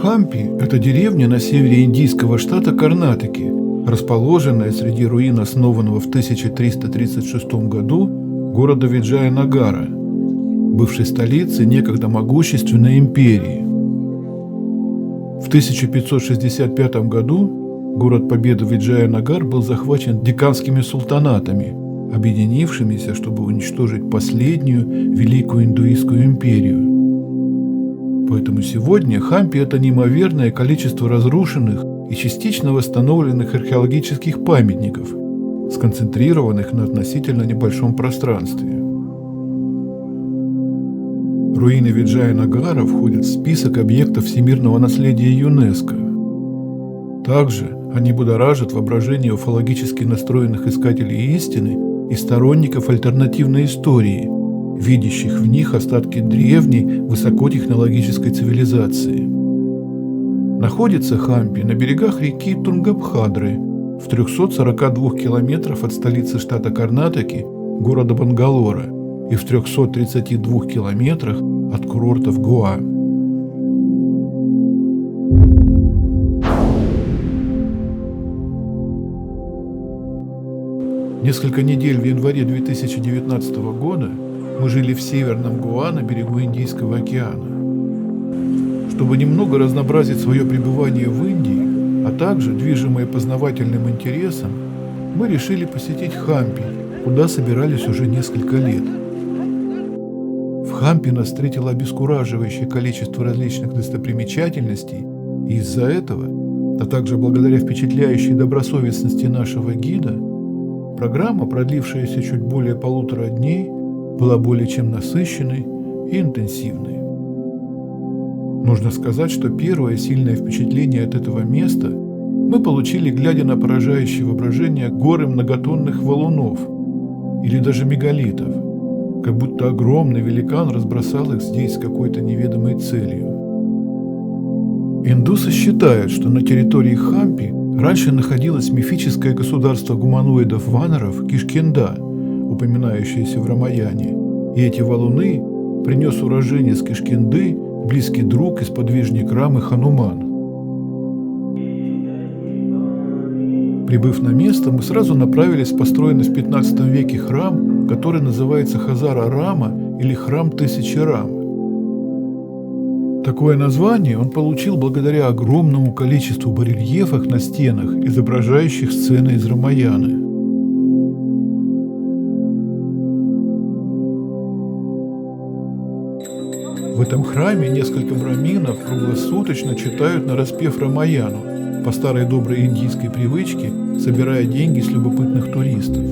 Хампи – это деревня на севере индийского штата Карнатаки, расположенная среди руин основанного в 1336 году города Виджаянагара, бывшей столицы некогда могущественной империи. В 1565 году город Победы Виджаянагар был захвачен деканскими султанатами, объединившимися, чтобы уничтожить последнюю великую индуистскую империю. Поэтому сегодня Хампи – это неимоверное количество разрушенных и частично восстановленных археологических памятников, сконцентрированных на относительно небольшом пространстве. Руины Виджаянагара входят в список объектов всемирного наследия ЮНЕСКО. Также они будоражат воображение уфологически настроенных искателей истины и сторонников альтернативной истории, видящих в них остатки древней высокотехнологической цивилизации. Находится Хампи на берегах реки Тунгабхадры, в 342 километрах от столицы штата Карнатаки, города Бангалора, и в 332 километрах от курортов Гоа. Несколько недель в январе 2019 года мы жили в северном Гоа на берегу Индийского океана. Чтобы немного разнообразить свое пребывание в Индии, а также, движимые познавательным интересом, мы решили посетить Хампи, куда собирались уже несколько лет. В Хампи нас встретило обескураживающее количество различных достопримечательностей, и из-за этого, а также благодаря впечатляющей добросовестности нашего гида, программа, продлившаяся чуть более 1,5 дней, была более чем насыщенной и интенсивной. Нужно сказать, что первое сильное впечатление от этого места мы получили, глядя на поражающее воображение горы многотонных валунов или даже мегалитов, как будто огромный великан разбросал их здесь с какой-то неведомой целью. Индусы считают, что на территории Хампи раньше находилось мифическое государство гуманоидов-ванаров Кишкинда, упоминающееся в Рамаяне, и эти валуны принес уроженец Кишкинды, близкий друг и сподвижник Рамы Хануман. Прибыв на место, мы сразу направились в построенный в 15 веке храм, который называется Хазара-Рама или Храм Тысячи Рам. Такое название он получил благодаря огромному количеству барельефов на стенах, изображающих сцены из Рамаяны. В этом храме несколько браминов круглосуточно читают нараспев Рамаяну, по старой доброй индийской привычке, собирая деньги с любопытных туристов.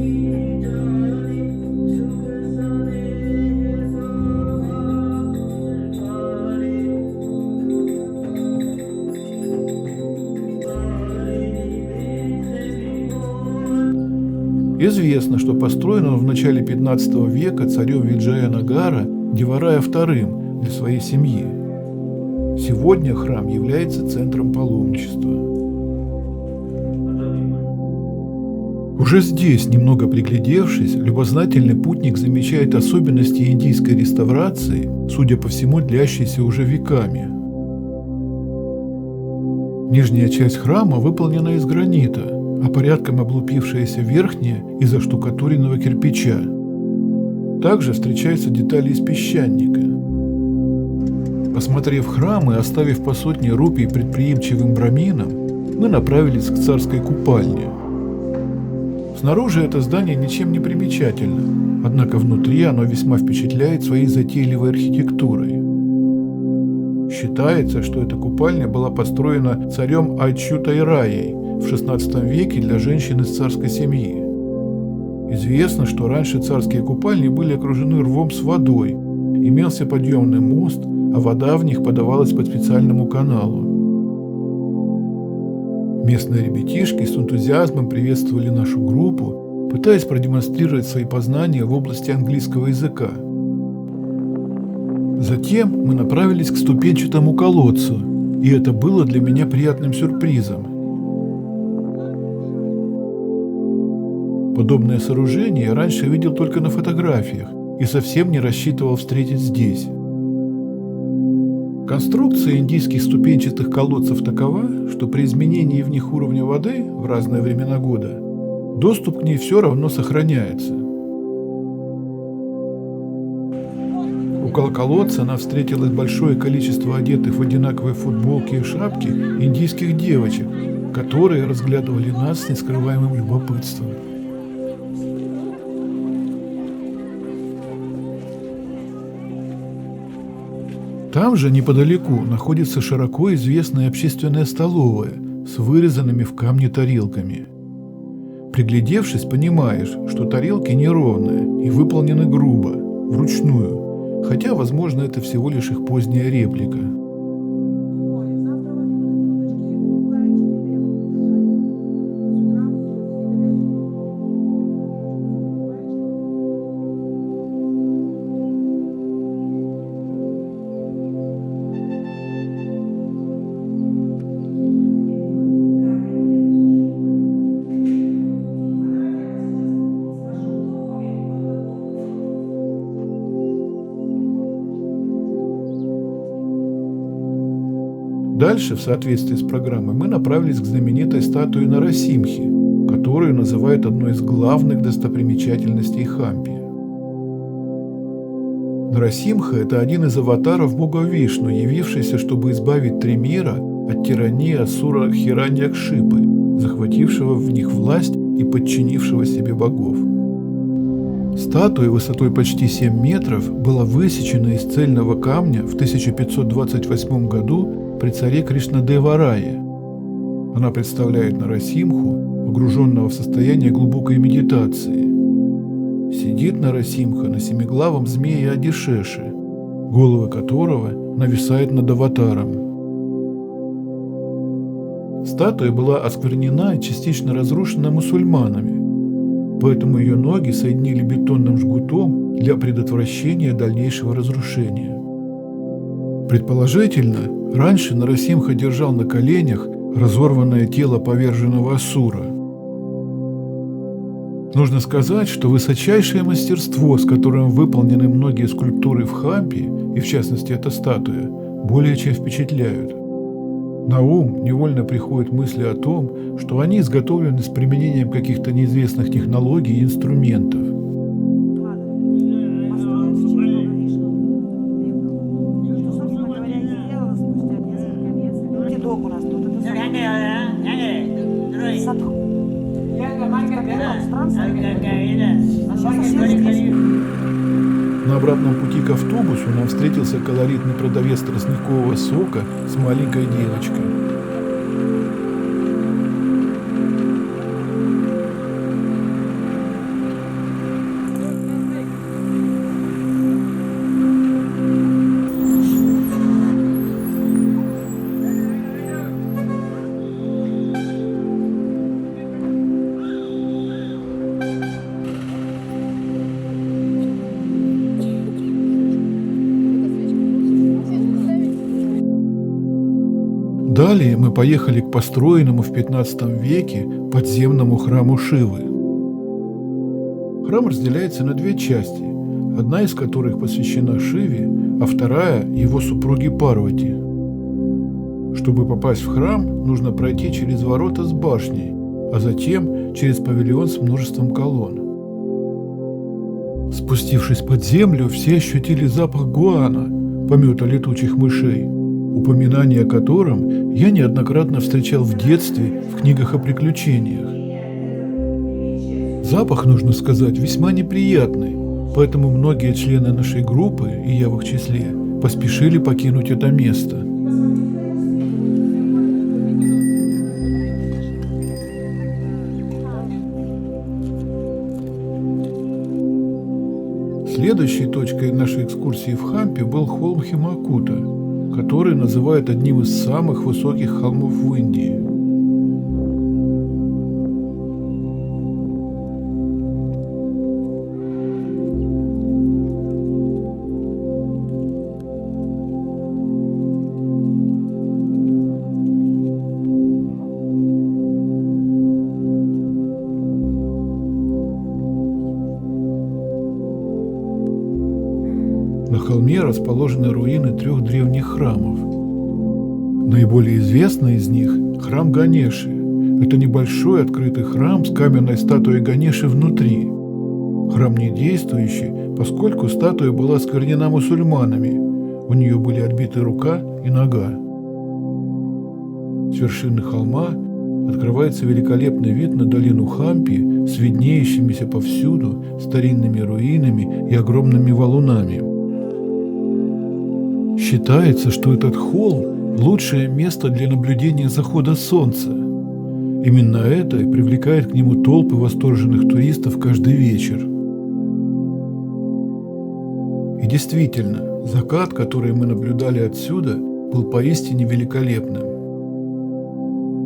Известно, что построен он в начале 15 века царем Виджаянагара Деварая II для своей семьи. Сегодня храм является центром паломничества. Уже здесь, немного приглядевшись, любознательный путник замечает особенности индийской реставрации, судя по всему, длящейся уже веками. Нижняя часть храма выполнена из гранита, а порядком облупившаяся верхняя из оштукатуренного кирпича. Также встречаются детали из песчаника. Осмотрев храм и оставив по 100 рупий предприимчивым браминам, мы направились к царской купальне. Снаружи это здание ничем не примечательно, однако внутри оно весьма впечатляет своей затейливой архитектурой. Считается, что эта купальня была построена царем Ачютайраей в XVI веке для женщин из царской семьи. Известно, что раньше царские купальни были окружены рвом с водой, имелся подъемный мост, а вода в них подавалась по специальному каналу. Местные ребятишки с энтузиазмом приветствовали нашу группу, пытаясь продемонстрировать свои познания в области английского языка. Затем мы направились к ступенчатому колодцу, и это было для меня приятным сюрпризом. Подобное сооружение я раньше видел только на фотографиях и совсем не рассчитывал встретить здесь. Конструкция индийских ступенчатых колодцев такова, что при изменении в них уровня воды в разные времена года доступ к ней все равно сохраняется. Около колодца нам встретилось большое количество одетых в одинаковые футболки и шапки индийских девочек, которые разглядывали нас с нескрываемым любопытством. Там же, неподалеку, находится широко известная общественная столовая с вырезанными в камне тарелками. Приглядевшись, понимаешь, что тарелки неровные и выполнены грубо, вручную, хотя, возможно, это всего лишь их поздняя реплика. Дальше, в соответствии с программой, мы направились к знаменитой статуе Нарасимхи, которую называют одной из главных достопримечательностей Хампи. Нарасимха – это один из аватаров бога Вишну, явившийся, чтобы избавить три мира от тирании асура Хираньякшипы, захватившего в них власть и подчинившего себе богов. Статуя высотой почти 7 метров была высечена из цельного камня в 1528 году при царе Кришнадеварае. Она представляет Нарасимху, погруженного в состояние глубокой медитации. Сидит Нарасимха на семиглавом змее Адишеше, головы которого нависают над аватаром. Статуя была осквернена и частично разрушена мусульманами, поэтому ее ноги соединили бетонным жгутом для предотвращения дальнейшего разрушения. Предположительно, раньше Нарасимха держал на коленях разорванное тело поверженного асура. Нужно сказать, что высочайшее мастерство, с которым выполнены многие скульптуры в Хампи, и в частности эта статуя, более чем впечатляют. На ум невольно приходят мысли о том, что они изготовлены с применением каких-то неизвестных технологий и инструментов. На обратном пути к автобусу нам встретился колоритный продавец тростникового сока с маленькой девочкой. Далее мы поехали к построенному в 15 веке подземному храму Шивы. Храм разделяется на две части, одна из которых посвящена Шиве, а вторая – его супруге Парвати. Чтобы попасть в храм, нужно пройти через ворота с башней, а затем через павильон с множеством колонн. Спустившись под землю, все ощутили запах гуана, помета летучих мышей, упоминание о котором я неоднократно встречал в детстве в книгах о приключениях. Запах, нужно сказать, весьма неприятный, поэтому многие члены нашей группы, и я в их числе, поспешили покинуть это место. Следующей точкой нашей экскурсии в Хампи был холм Химакута, который называют одним из самых высоких холмов в Индии. На холме расположены руины 3 древних храмов. Наиболее известный из них – храм Ганеши. Это небольшой открытый храм с каменной статуей Ганеши внутри. Храм не действующий, поскольку статуя была осквернена мусульманами. У нее были отбиты рука и нога. С вершины холма открывается великолепный вид на долину Хампи с виднеющимися повсюду старинными руинами и огромными валунами. Считается, что этот холм – лучшее место для наблюдения захода солнца. Именно это и привлекает к нему толпы восторженных туристов каждый вечер. И действительно, закат, который мы наблюдали отсюда, был поистине великолепным.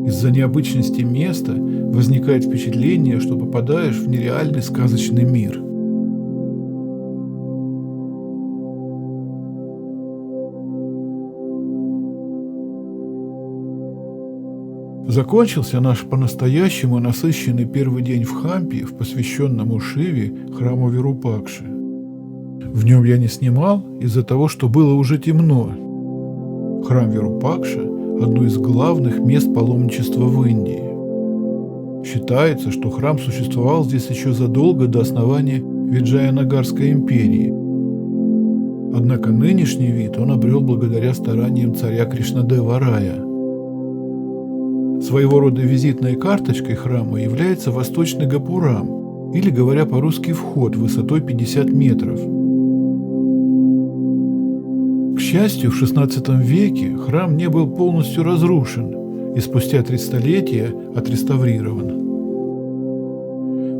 Из-за необычности места возникает впечатление, что попадаешь в нереальный сказочный мир. Закончился наш по-настоящему насыщенный первый день в Хампи, в посвященном Шиве храму Вирупакши. В нем я не снимал из-за того, что было уже темно. Храм Вирупакши – одно из главных мест паломничества в Индии. Считается, что храм существовал здесь еще задолго до основания Виджаянагарской империи. Однако нынешний вид он обрел благодаря стараниям царя Кришнадева Рая. Своего рода визитной карточкой храма является восточный гопурам, или, говоря по-русски, вход высотой 50 метров. К счастью, в XVI веке храм не был полностью разрушен и спустя 3 столетия отреставрирован.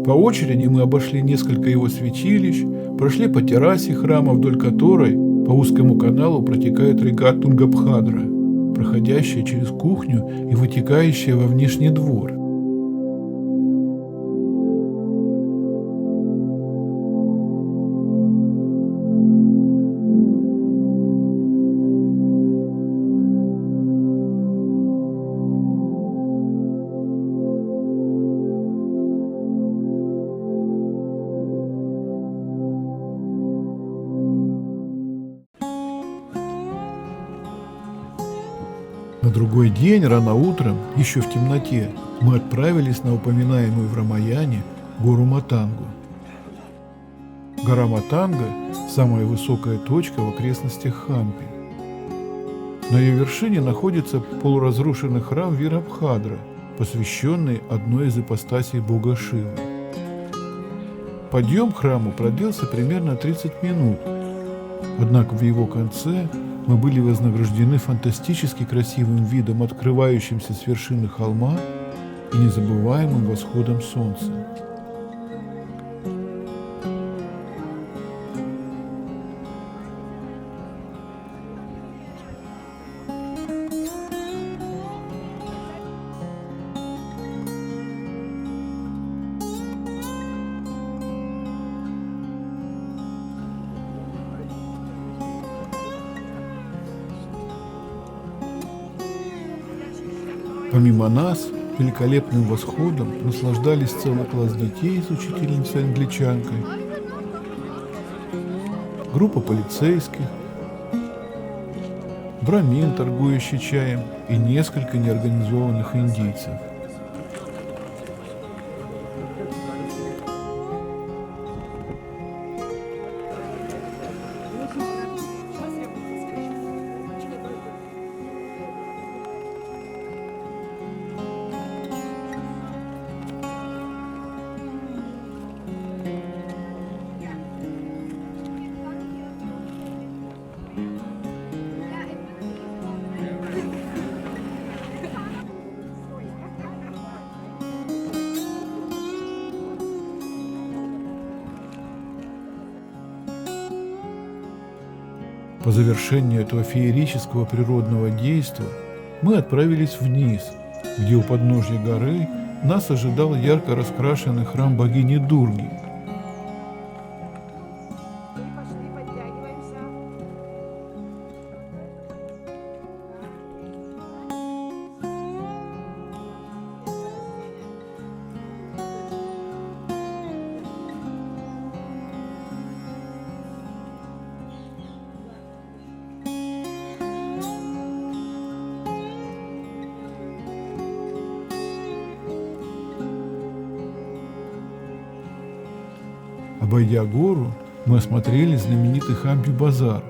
По очереди мы обошли несколько его святилищ, прошли по террасе храма, вдоль которой по узкому каналу протекает река Тунгабхадра, проходящая через кухню и вытекающая во внешний двор. На другой день, рано утром, еще в темноте, мы отправились на упоминаемую в Рамаяне гору Матангу. Гора Матанга – самая высокая точка в окрестностях Хампи. На ее вершине находится полуразрушенный храм Вирабхадра, посвященный одной из ипостасей бога Шивы. Подъем к храму продлился примерно 30 минут, однако в его конце мы были вознаграждены фантастически красивым видом, открывающимся с вершины холма, и незабываемым восходом солнца. Помимо нас, великолепным восходом наслаждались целый класс детей с учительницей-англичанкой, группа полицейских, брамин, торгующий чаем, и несколько неорганизованных индийцев. По завершению этого феерического природного действа мы отправились вниз, где у подножья горы нас ожидал ярко раскрашенный храм богини Дурги. Обойдя гору, мы осмотрели знаменитый Хампи-базар,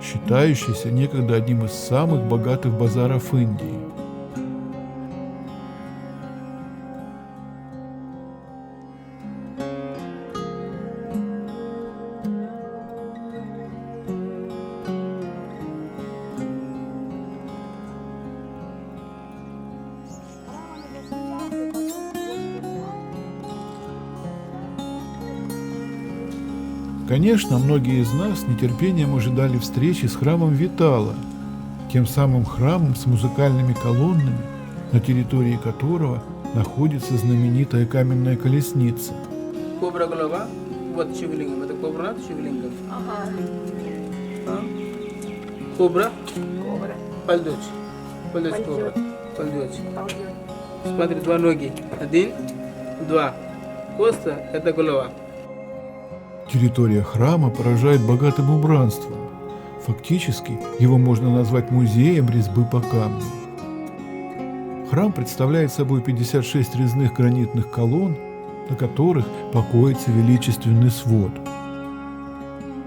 считающийся некогда одним из самых богатых базаров Индии. Конечно, многие из нас с нетерпением ожидали встречи с храмом Витала, тем самым храмом с музыкальными колоннами, на территории которого находится знаменитая каменная колесница. Кобра голова, вот Шивлингам, это кобра, Шивлингам. Кобра, пальдоч, кобра, пальдоч. Смотри, два ноги, один, два. Коста – это голова. Территория храма поражает богатым убранством. Фактически его можно назвать музеем резьбы по камню. Храм представляет собой 56 резных гранитных колонн, на которых покоится величественный свод.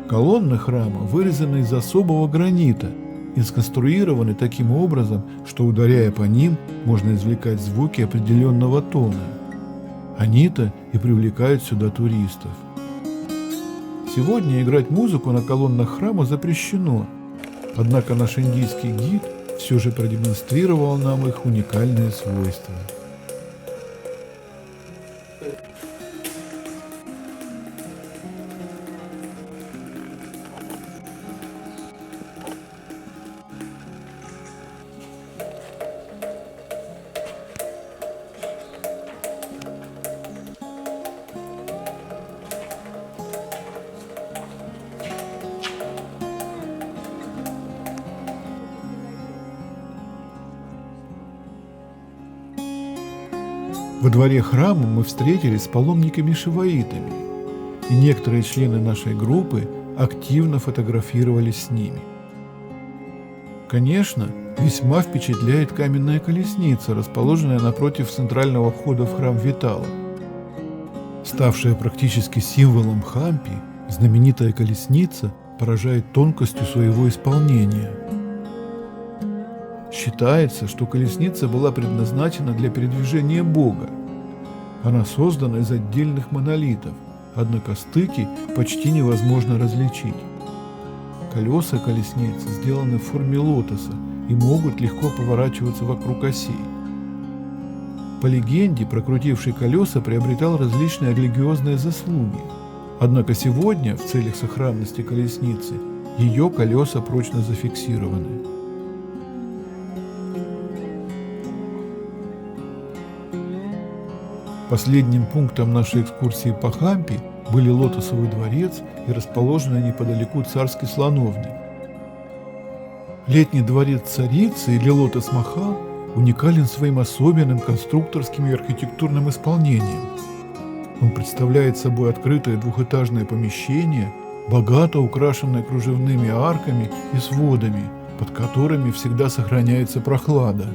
Колонны храма вырезаны из особого гранита и сконструированы таким образом, что, ударяя по ним, можно извлекать звуки определенного тона. Они-то и привлекают сюда туристов. Сегодня играть музыку на колоннах храма запрещено, однако наш индийский гид все же продемонстрировал нам их уникальные свойства. Во дворе храма мы встретились с паломниками-шиваитами, и некоторые члены нашей группы активно фотографировались с ними. Конечно, весьма впечатляет каменная колесница, расположенная напротив центрального входа в храм Витала. Ставшая практически символом Хампи, знаменитая колесница поражает тонкостью своего исполнения. Считается, что колесница была предназначена для передвижения Бога. Она создана из отдельных монолитов, однако стыки почти невозможно различить. Колеса колесницы сделаны в форме лотоса и могут легко поворачиваться вокруг осей. По легенде, прокрутивший колеса приобретал различные религиозные заслуги. Однако сегодня, в целях сохранности колесницы, ее колеса прочно зафиксированы. Последним пунктом нашей экскурсии по Хампи были Лотосовый дворец и расположенный неподалеку царский слоновник. Летний дворец царицы или Лотос Махал уникален своим особенным конструкторским и архитектурным исполнением. Он представляет собой открытое двухэтажное помещение, богато украшенное кружевными арками и сводами, под которыми всегда сохраняется прохлада.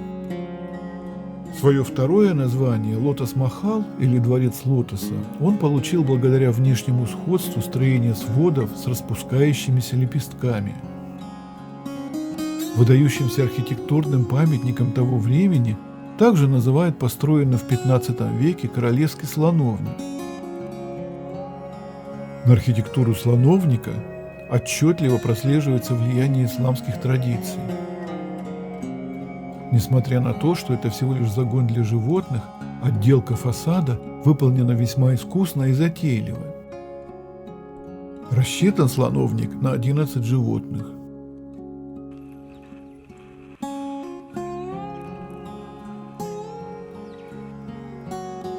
Свое второе название «Лотос Махал» или «Дворец Лотоса» он получил благодаря внешнему сходству строения сводов с распускающимися лепестками. Выдающимся архитектурным памятником того времени также называют построенный в XV веке королевский слоновник. На архитектуру слоновника отчетливо прослеживается влияние исламских традиций. Несмотря на то, что это всего лишь загон для животных, отделка фасада выполнена весьма искусно и затейливо. Рассчитан слоновник на 11 животных.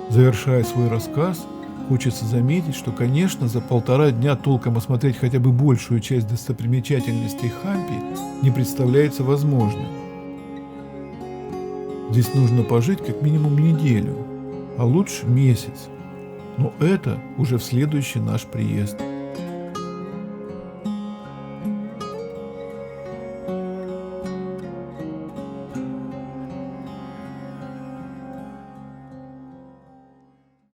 Завершая свой рассказ, хочется заметить, что, конечно, за 1,5 дня толком осмотреть хотя бы большую часть достопримечательностей Хампи не представляется возможным. Здесь нужно пожить как минимум неделю, а лучше месяц. Но это уже в следующий наш приезд.